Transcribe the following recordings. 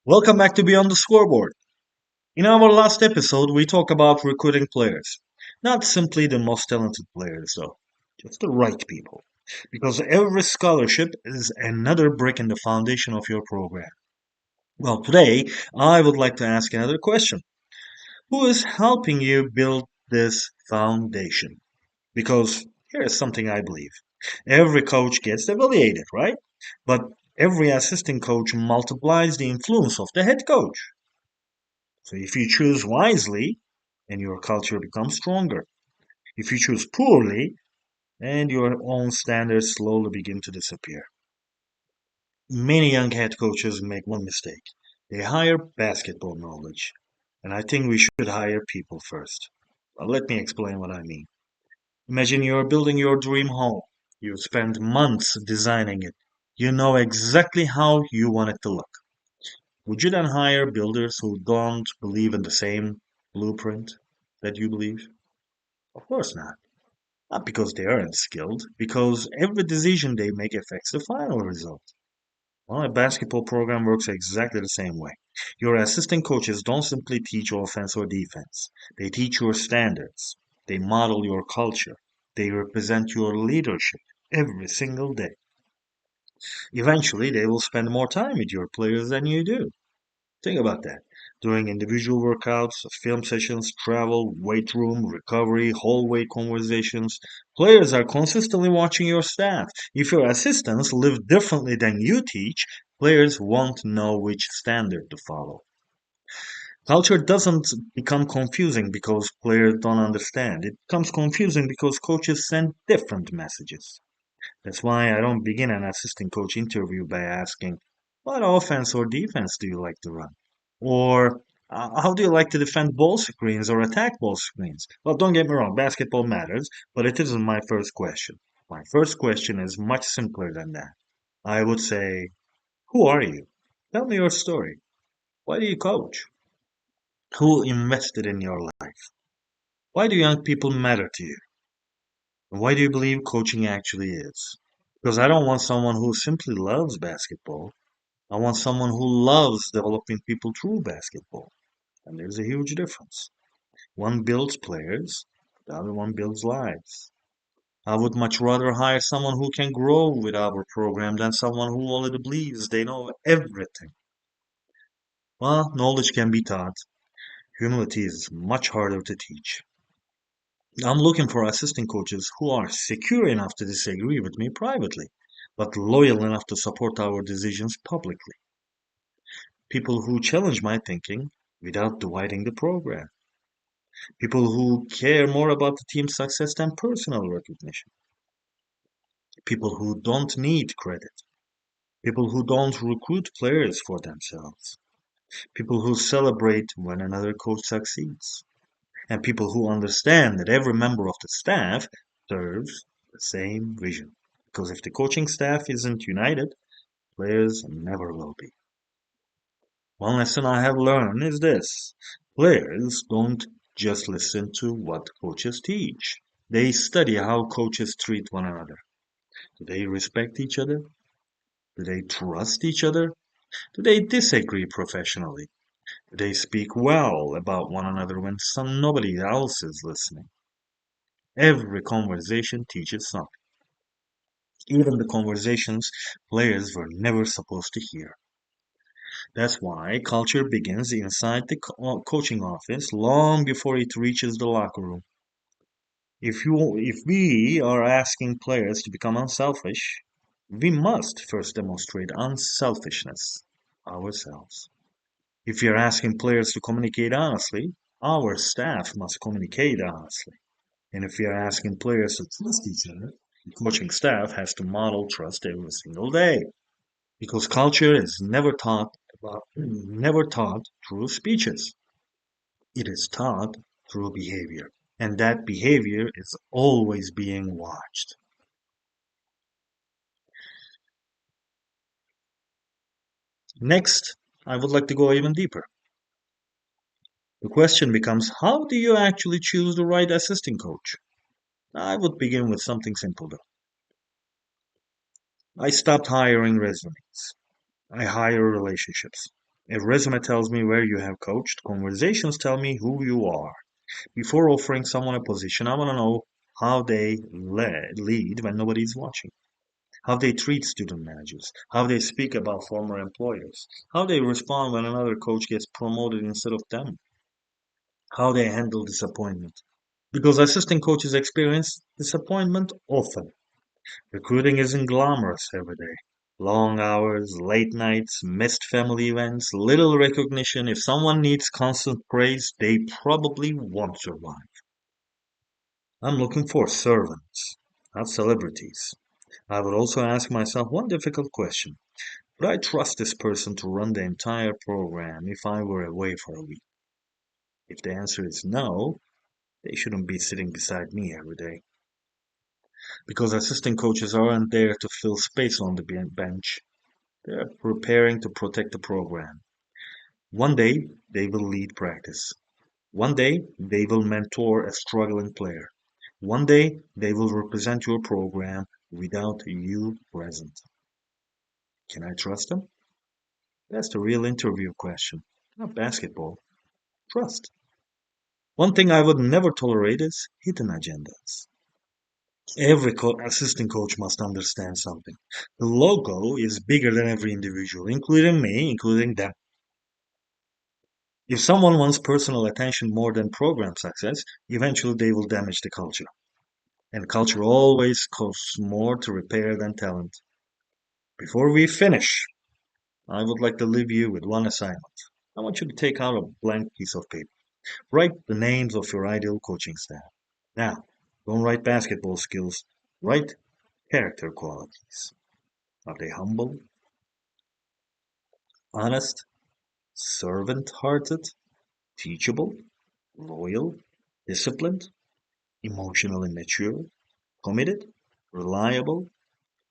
Welcome back to Beyond the Scoreboard. In our last episode, we talked about recruiting players. Not simply the most talented players, though, just the right people. Because every scholarship is another brick in the foundation of your program. Well, today, I would like to ask another question. Who is helping you build this foundation? Because here is something I believe. Every coach gets evaluated, right? But every assistant coach multiplies the influence of the head coach. So if you choose wisely, and your culture becomes stronger. If you choose poorly, and your own standards slowly begin to disappear. Many young head coaches make one mistake. They hire basketball knowledge. And I think we should hire people first. Well, let me explain what I mean. Imagine you're building your dream home. You spend months designing it. You know exactly how you want it to look. Would you then hire builders who don't believe in the same blueprint that you believe? Of course not. Not because they aren't skilled, because every decision they make affects the final result. Well, a basketball program works exactly the same way. Your assistant coaches don't simply teach offense or defense, they teach your standards, they model your culture, they represent your leadership every single day. Eventually, they will spend more time with your players than you do. Think about that. During individual workouts, film sessions, travel, weight room, recovery, hallway conversations, players are consistently watching your staff. If your assistants live differently than you teach, players won't know which standard to follow. Culture doesn't become confusing because players don't understand. It becomes confusing because coaches send different messages. That's why I don't begin an assistant coach interview by asking, what offense or defense do you like to run? Or how do you like to defend ball screens or attack ball screens? Well, don't get me wrong, basketball matters, but it isn't my first question. My first question is much simpler than that. I would say, who are you? Tell me your story. Why do you coach? Who invested in your life? Why do young people matter to you? And why do you believe coaching actually is? Because I don't want someone who simply loves basketball. I want someone who loves developing people through basketball. And there's a huge difference. One builds players, the other one builds lives. I would much rather hire someone who can grow with our program than someone who already believes they know everything. Well, knowledge can be taught. Humility is much harder to teach. I'm looking for assistant coaches who are secure enough to disagree with me privately, but loyal enough to support our decisions publicly. People who challenge my thinking without dividing the program. People who care more about the team's success than personal recognition. People who don't need credit. People who don't recruit players for themselves. People who celebrate when another coach succeeds. And people who understand that every member of the staff serves the same vision. Because if the coaching staff isn't united, players never will be. One lesson I have learned is this: players don't just listen to what coaches teach, they study how coaches treat one another. Do they respect each other? Do they trust each other? Do they disagree professionally? Do they speak well about one another when nobody else is listening? Every conversation teaches something, even the conversations players were never supposed to hear. That's why culture begins inside the coaching office long before it reaches the locker room. If we are asking players to become unselfish, we must first demonstrate unselfishness ourselves. If we are asking players to communicate honestly, our staff must communicate honestly. And if we are asking players to trust each other, the coaching staff has to model trust every single day. Because culture is never taught through speeches. It is taught through behavior. And that behavior is always being watched. Next, I would like to go even deeper. The question becomes, how do you actually choose the right assistant coach? I would begin with something simple though. I stopped hiring resumes. I hire relationships. A resume tells me where you have coached. Conversations tell me who you are. Before offering someone a position, I want to know how they lead when nobody's watching, how they treat student managers, how they speak about former employers, how they respond when another coach gets promoted instead of them, how they handle disappointment. Because assistant coaches experience disappointment often. Recruiting isn't glamorous every day. Long hours, late nights, missed family events, little recognition. If someone needs constant praise, they probably won't survive. I'm looking for servants, not celebrities. I would also ask myself one difficult question. Would I trust this person to run the entire program if I were away for a week? If the answer is no, they shouldn't be sitting beside me every day. Because assistant coaches aren't there to fill space on the bench. They're preparing to protect the program. One day, they will lead practice. One day, they will mentor a struggling player. One day, they will represent your program without you present. Can I trust them? That's the real interview question. Not basketball. Trust. One thing I would never tolerate is hidden agendas. Every assistant coach must understand something. The logo is bigger than every individual, including me, including them. If someone wants personal attention more than program success, eventually they will damage the culture. And culture always costs more to repair than talent. Before we finish, I would like to leave you with one assignment. I want you to take out a blank piece of paper. Write the names of your ideal coaching staff. Now, don't write basketball skills, write character qualities. Are they humble, honest, servant hearted, teachable, loyal, disciplined, emotionally mature, committed, reliable,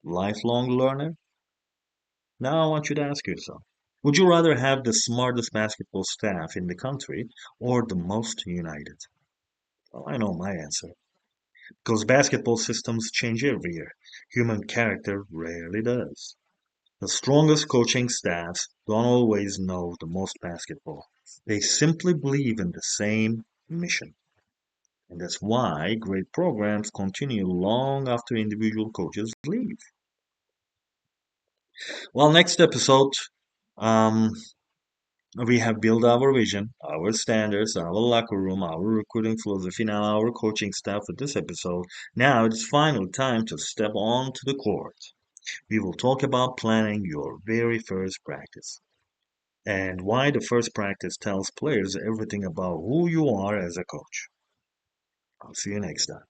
lifelong learner? Now I want you to ask yourself, would you rather have the smartest basketball staff in the country or the most united? Well, I know my answer. Because basketball systems change every year. Human character rarely does. The strongest coaching staffs don't always know the most basketball. They simply believe in the same mission. And that's why great programs continue long after individual coaches leave. Well, next episode, um, we have built our vision, our standards, our locker room, our recruiting philosophy, now our coaching staff for this episode. Now it's finally time to step onto the court. We will talk about planning your very first practice and why the first practice tells players everything about who you are as a coach. I'll see you next time.